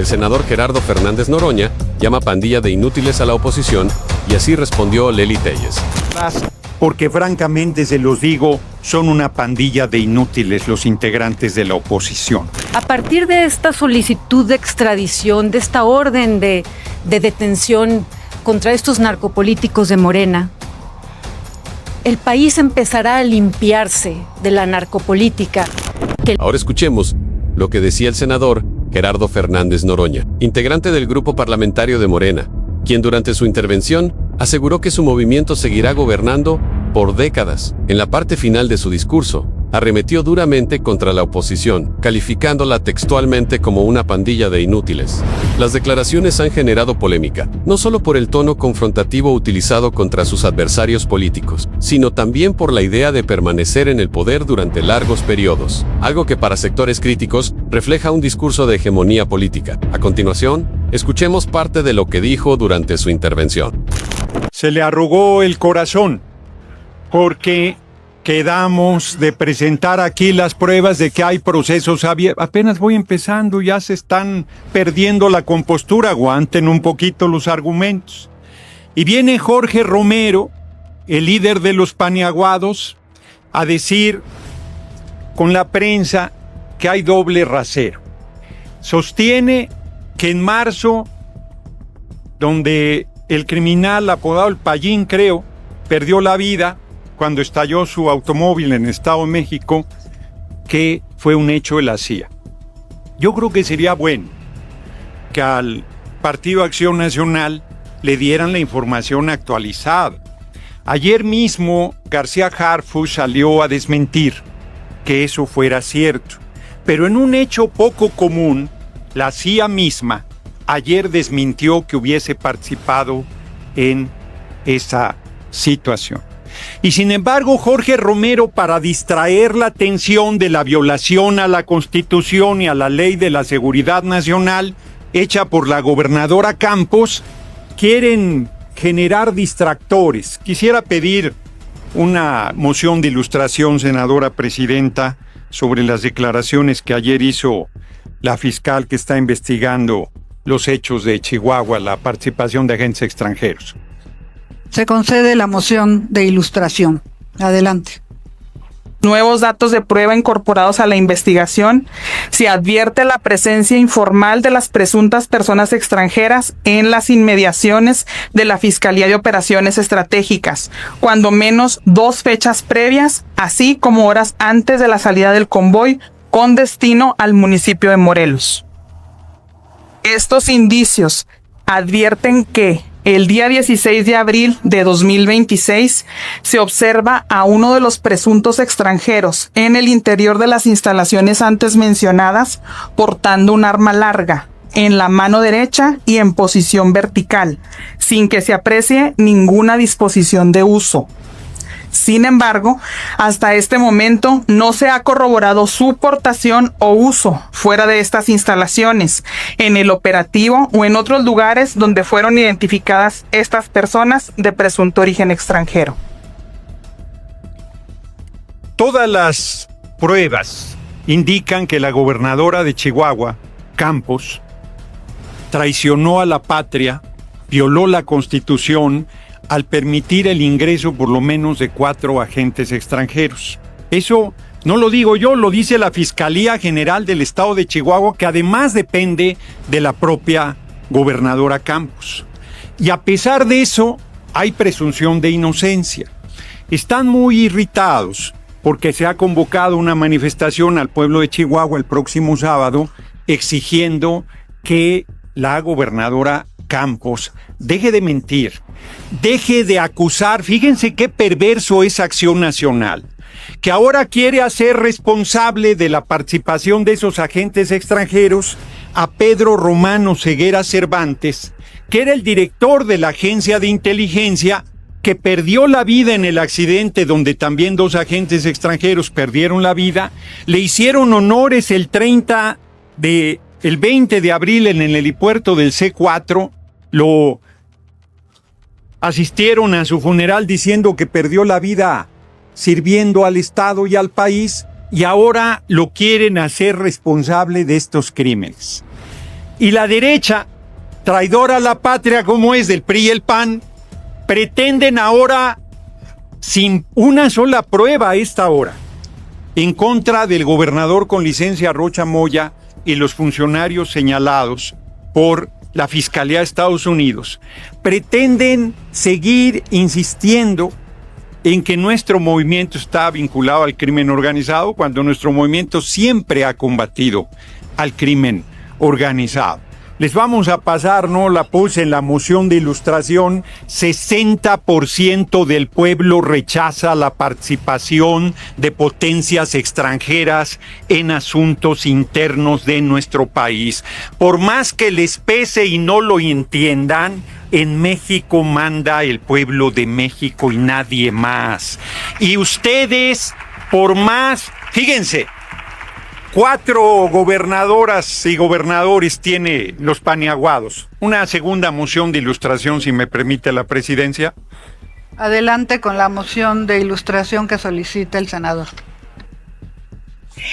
El senador Gerardo Fernández Noroña llama pandilla de inútiles a la oposición y así respondió Lely Telles. Porque francamente se los digo, son una pandilla de inútiles los integrantes de la oposición. A partir de esta solicitud de extradición, de esta orden de detención contra estos narcopolíticos de Morena, el país empezará a limpiarse de la narcopolítica. Ahora escuchemos lo que decía el senador Gerardo Fernández Noroña, integrante del grupo parlamentario de Morena, quien durante su intervención aseguró que su movimiento seguirá gobernando por décadas. En la parte final de su discurso, arremetió duramente contra la oposición, calificándola textualmente como una pandilla de inútiles. Las declaraciones han generado polémica, no solo por el tono confrontativo utilizado contra sus adversarios políticos, sino también por la idea de permanecer en el poder durante largos periodos, algo que para sectores críticos refleja un discurso de hegemonía política. A continuación, escuchemos parte de lo que dijo durante su intervención. Se le arrugó el corazón porque quedamos de presentar aquí las pruebas de que hay procesos abiertos. Apenas voy empezando, ya se están perdiendo la compostura, aguanten un poquito los argumentos. Y viene Jorge Romero, el líder de los paniaguados, a decir con la prensa que hay doble rasero. Sostiene que en marzo, donde el criminal apodado El Payín, creo, perdió la vida cuando estalló su automóvil en Estado de México, que fue un hecho de la CIA. Yo creo que sería bueno que al Partido Acción Nacional le dieran la información actualizada. Ayer mismo García Harfuch salió a desmentir que eso fuera cierto, pero en un hecho poco común, la CIA misma ayer desmintió que hubiese participado en esa situación. Y sin embargo, Jorge Romero, para distraer la atención de la violación a la Constitución y a la Ley de la Seguridad Nacional, hecha por la gobernadora Campos, quieren generar distractores. Quisiera pedir una moción de ilustración, senadora presidenta, sobre las declaraciones que ayer hizo la fiscal que está investigando los hechos de Chihuahua, la participación de agentes extranjeros. Se concede la moción de ilustración. Adelante. Nuevos datos de prueba incorporados a la investigación, se advierte la presencia informal de las presuntas personas extranjeras en las inmediaciones de la Fiscalía de Operaciones Estratégicas, cuando menos 2 fechas previas, así como horas antes de la salida del convoy con destino al municipio de Morelos. Estos indicios advierten que el día 16 de abril de 2026 se observa a uno de los presuntos extranjeros en el interior de las instalaciones antes mencionadas portando un arma larga en la mano derecha y en posición vertical, sin que se aprecie ninguna disposición de uso. Sin embargo, hasta este momento no se ha corroborado su portación o uso fuera de estas instalaciones, en el operativo o en otros lugares donde fueron identificadas estas personas de presunto origen extranjero. Todas las pruebas indican que la gobernadora de Chihuahua, Campos, traicionó a la patria, violó la Constitución, al permitir el ingreso por lo menos de 4 agentes extranjeros. Eso no lo digo yo, lo dice la Fiscalía General del Estado de Chihuahua, que además depende de la propia gobernadora Campos. Y a pesar de eso, hay presunción de inocencia. Están muy irritados porque se ha convocado una manifestación al pueblo de Chihuahua el próximo sábado exigiendo que la gobernadora Campos deje de mentir, deje de acusar. Fíjense qué perverso es Acción Nacional, que ahora quiere hacer responsable de la participación de esos agentes extranjeros a Pedro Romano Ceguera Cervantes, que era el director de la agencia de inteligencia que perdió la vida en el accidente donde también 2 agentes extranjeros perdieron la vida. Le hicieron honores el 20 de abril en el helipuerto del C4, lo asistieron a su funeral diciendo que perdió la vida sirviendo al Estado y al país, y ahora lo quieren hacer responsable de estos crímenes. Y la derecha, traidora a la patria como es del PRI y el PAN, pretenden ahora, sin una sola prueba a esta hora, en contra del gobernador con licencia Rocha Moya y los funcionarios señalados por la Fiscalía de Estados Unidos, pretenden seguir insistiendo en que nuestro movimiento está vinculado al crimen organizado, cuando nuestro movimiento siempre ha combatido al crimen organizado. Les vamos a pasar, ¿no? La puse en la moción de ilustración. 60% del pueblo rechaza la participación de potencias extranjeras en asuntos internos de nuestro país. Por más que les pese y no lo entiendan, en México manda el pueblo de México y nadie más. Y ustedes, por más, fíjense, 4 gobernadoras y gobernadores tiene los Paniaguados. Una segunda moción de ilustración, si me permite la presidencia. Adelante con la moción de ilustración que solicita el senador.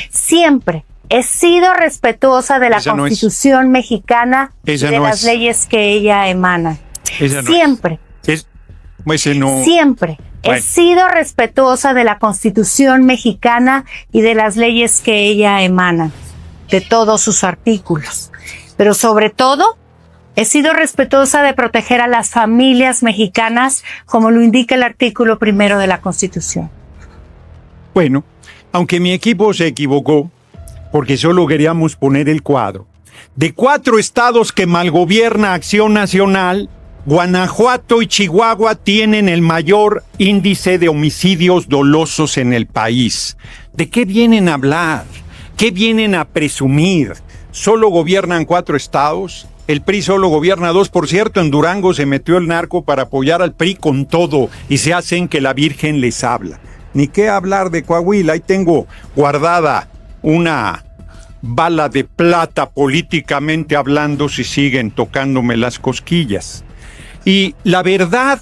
Siempre he sido respetuosa de la Esa no es. Constitución mexicana y Esa de no las es. leyes que ella emana. Esa no Siempre, ese no. siempre Bueno. he sido respetuosa de la Constitución mexicana y de las leyes que ella emana, de todos sus artículos. Pero sobre todo, he sido respetuosa de proteger a las familias mexicanas, como lo indica el artículo 1 de la Constitución. Bueno, aunque mi equipo se equivocó, porque solo queríamos poner el cuadro. De 4 estados que malgobierna Acción Nacional, Guanajuato y Chihuahua tienen el mayor índice de homicidios dolosos en el país. ¿De qué vienen a hablar? ¿Qué vienen a presumir? ¿Solo gobiernan 4 estados? El PRI solo gobierna 2. Por cierto, en Durango se metió el narco para apoyar al PRI con todo y se hacen que la Virgen les habla. Ni qué hablar de Coahuila. Ahí tengo guardada una bala de plata políticamente hablando si siguen tocándome las cosquillas. Y la verdad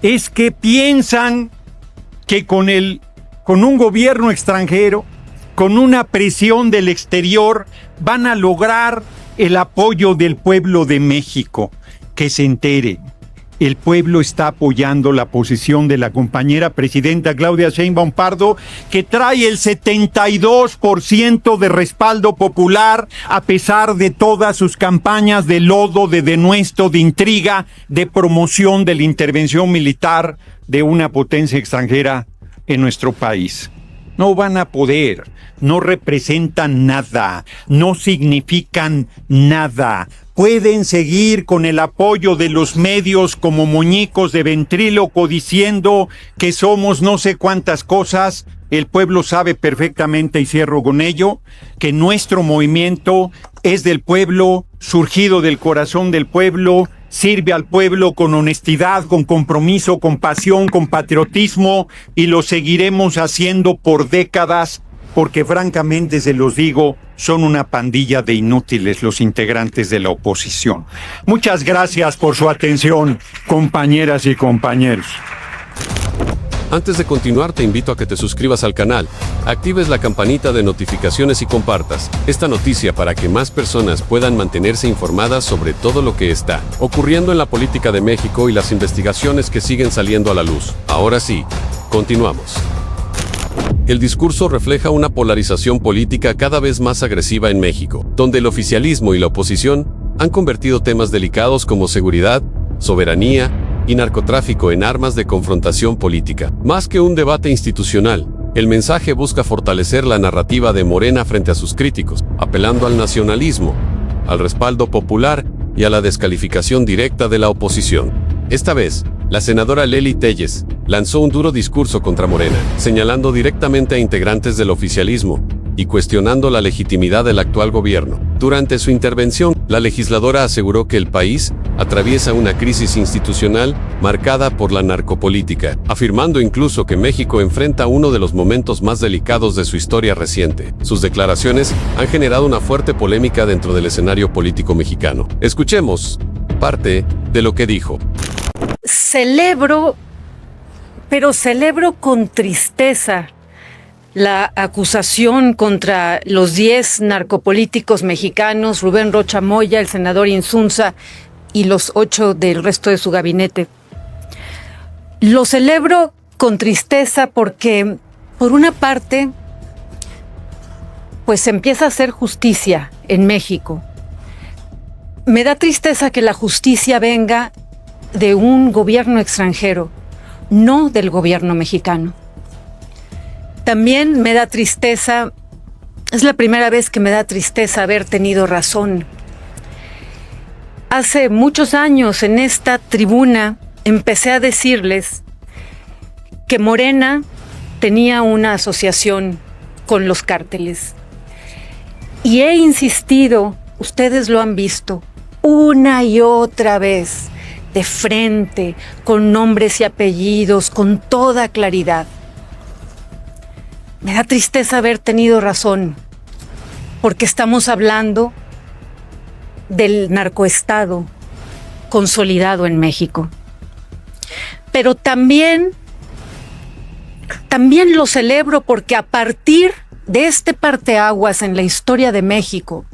es que piensan que con un gobierno extranjero, con una presión del exterior, van a lograr el apoyo del pueblo de México. Que se entere, el pueblo está apoyando la posición de la compañera presidenta Claudia Sheinbaum Pardo, que trae el 72% de respaldo popular a pesar de todas sus campañas de lodo, de denuesto, de intriga, de promoción de la intervención militar de una potencia extranjera en nuestro país. No van a poder, no representan nada, no significan nada. Pueden seguir con el apoyo de los medios como muñecos de ventríloco diciendo que somos no sé cuántas cosas. El pueblo sabe perfectamente, y cierro con ello, que nuestro movimiento es del pueblo, surgido del corazón del pueblo, sirve al pueblo con honestidad, con compromiso, con pasión, con patriotismo, y lo seguiremos haciendo por décadas, porque francamente se los digo, son una pandilla de inútiles los integrantes de la oposición. Muchas gracias por su atención, compañeras y compañeros. Antes de continuar, te invito a que te suscribas al canal, actives la campanita de notificaciones y compartas esta noticia para que más personas puedan mantenerse informadas sobre todo lo que está ocurriendo en la política de México y las investigaciones que siguen saliendo a la luz. Ahora sí, continuamos. El discurso refleja una polarización política cada vez más agresiva en México, donde el oficialismo y la oposición han convertido temas delicados como seguridad, soberanía y narcotráfico en armas de confrontación política. Más que un debate institucional, el mensaje busca fortalecer la narrativa de Morena frente a sus críticos, apelando al nacionalismo, al respaldo popular y a la descalificación directa de la oposición. Esta vez, la senadora Lely Telles lanzó un duro discurso contra Morena, señalando directamente a integrantes del oficialismo y cuestionando la legitimidad del actual gobierno. Durante su intervención, la legisladora aseguró que el país atraviesa una crisis institucional marcada por la narcopolítica, afirmando incluso que México enfrenta uno de los momentos más delicados de su historia reciente. Sus declaraciones han generado una fuerte polémica dentro del escenario político mexicano. Escuchemos parte de lo que dijo. Celebro, pero celebro con tristeza la acusación contra los 10 narcopolíticos mexicanos, Rubén Rocha Moya, el senador Insunza y los 8 del resto de su gabinete. Lo celebro con tristeza porque, por una parte, pues se empieza a hacer justicia en México. Me da tristeza que la justicia venga de un gobierno extranjero, no del gobierno mexicano. También me da tristeza, es la primera vez que me da tristeza haber tenido razón. Hace muchos años en esta tribuna empecé a decirles que Morena tenía una asociación con los cárteles. Y he insistido, ustedes lo han visto, una y otra vez, de frente, con nombres y apellidos, con toda claridad. Me da tristeza haber tenido razón, porque estamos hablando del narcoestado consolidado en México. Pero también lo celebro porque a partir de este parteaguas en la historia de México,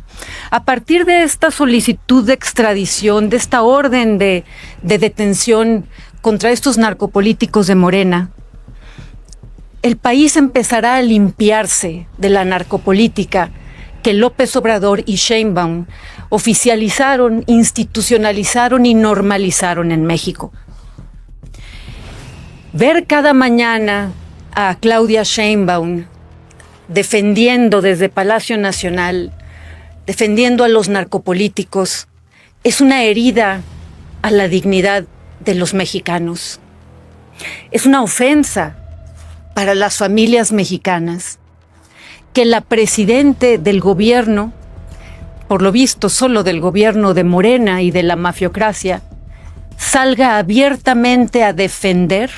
a partir de esta solicitud de extradición, de esta orden de detención contra estos narcopolíticos de Morena, el país empezará a limpiarse de la narcopolítica que López Obrador y Sheinbaum oficializaron, institucionalizaron y normalizaron en México. Ver cada mañana a Claudia Sheinbaum defendiendo desde Palacio Nacional, defendiendo a los narcopolíticos, es una herida a la dignidad de los mexicanos. Es una ofensa para las familias mexicanas que la presidente del gobierno, por lo visto solo del gobierno de Morena y de la mafiocracia, salga abiertamente a defender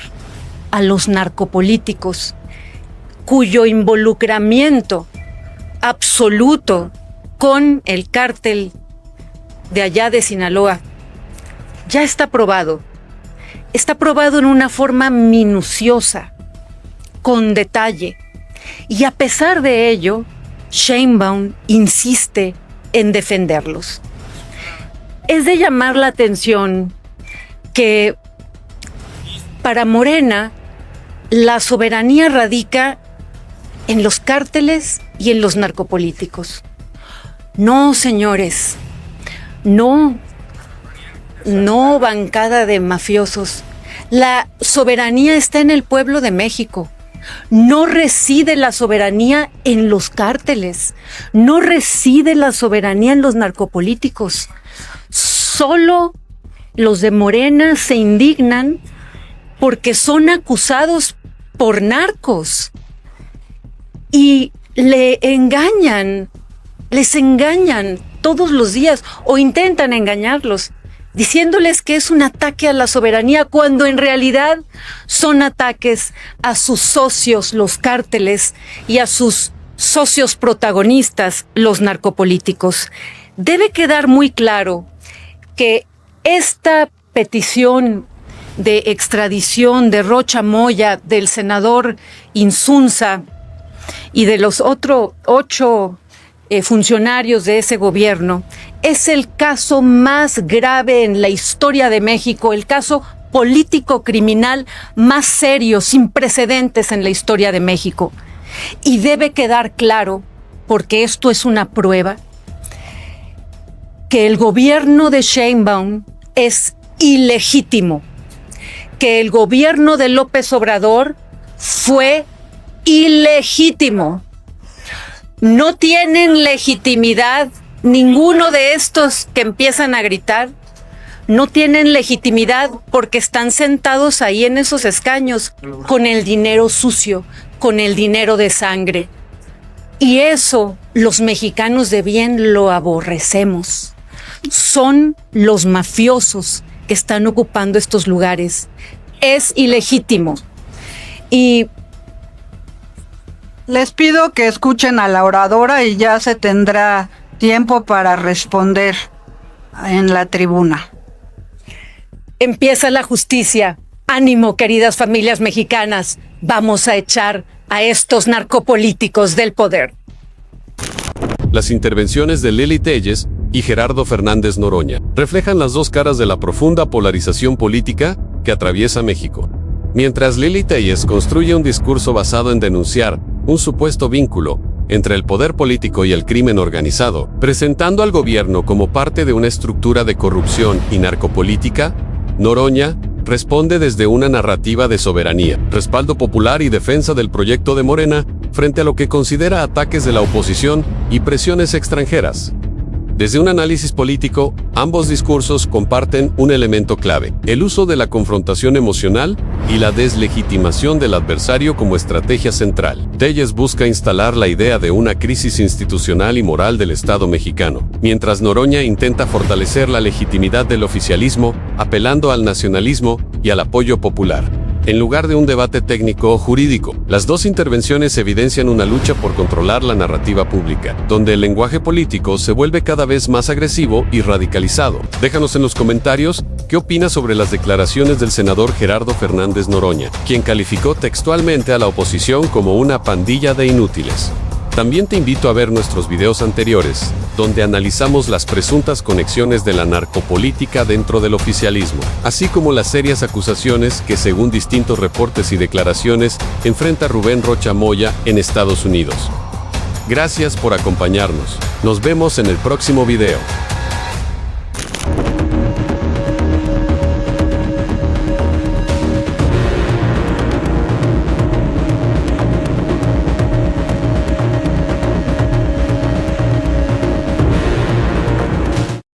a los narcopolíticos, cuyo involucramiento absoluto con el cártel de allá de Sinaloa ya está probado. Está probado en una forma minuciosa, con detalle. Y a pesar de ello, Sheinbaum insiste en defenderlos. Es de llamar la atención que para Morena la soberanía radica en los cárteles y en los narcopolíticos. No, señores, no bancada de mafiosos. La soberanía está en el pueblo de México. No reside la soberanía en los cárteles. No reside la soberanía en los narcopolíticos. Solo los de Morena se indignan porque son acusados por narcos y les engañan todos los días o intentan engañarlos, diciéndoles que es un ataque a la soberanía cuando en realidad son ataques a sus socios, los cárteles, y a sus socios protagonistas, los narcopolíticos. Debe quedar muy claro que esta petición de extradición de Rocha Moya, del senador Insunza y de los otros 8 funcionarios de ese gobierno, es el caso más grave en la historia de México, el caso político criminal más serio, sin precedentes en la historia de México. Y debe quedar claro, porque esto es una prueba, que el gobierno de Sheinbaum es ilegítimo, que el gobierno de López Obrador fue ilegítimo. No tienen legitimidad, ninguno de estos que empiezan a gritar, no tienen legitimidad porque están sentados ahí en esos escaños con el dinero sucio, con el dinero de sangre. Y eso los mexicanos de bien lo aborrecemos. Son los mafiosos que están ocupando estos lugares. Es ilegítimo. Y les pido que escuchen a la oradora y ya se tendrá tiempo para responder en la tribuna. Empieza la justicia. Ánimo, queridas familias mexicanas. Vamos a echar a estos narcopolíticos del poder. Las intervenciones de Lili Téllez y Gerardo Fernández Noroña reflejan las dos caras de la profunda polarización política que atraviesa México. Mientras Lili Téllez construye un discurso basado en denunciar un supuesto vínculo entre el poder político y el crimen organizado, presentando al gobierno como parte de una estructura de corrupción y narcopolítica, Noroña responde desde una narrativa de soberanía, respaldo popular y defensa del proyecto de Morena frente a lo que considera ataques de la oposición y presiones extranjeras. Desde un análisis político, ambos discursos comparten un elemento clave: el uso de la confrontación emocional y la deslegitimación del adversario como estrategia central. Téllez busca instalar la idea de una crisis institucional y moral del Estado mexicano, mientras Noroña intenta fortalecer la legitimidad del oficialismo, apelando al nacionalismo y al apoyo popular. En lugar de un debate técnico o jurídico, las dos intervenciones evidencian una lucha por controlar la narrativa pública, donde el lenguaje político se vuelve cada vez más agresivo y radicalizado. Déjanos en los comentarios qué opinas sobre las declaraciones del senador Gerardo Fernández Noroña, quien calificó textualmente a la oposición como una pandilla de inútiles. También te invito a ver nuestros videos anteriores, donde analizamos las presuntas conexiones de la narcopolítica dentro del oficialismo, así como las serias acusaciones que, según distintos reportes y declaraciones, enfrenta Rubén Rocha Moya en Estados Unidos. Gracias por acompañarnos. Nos vemos en el próximo video.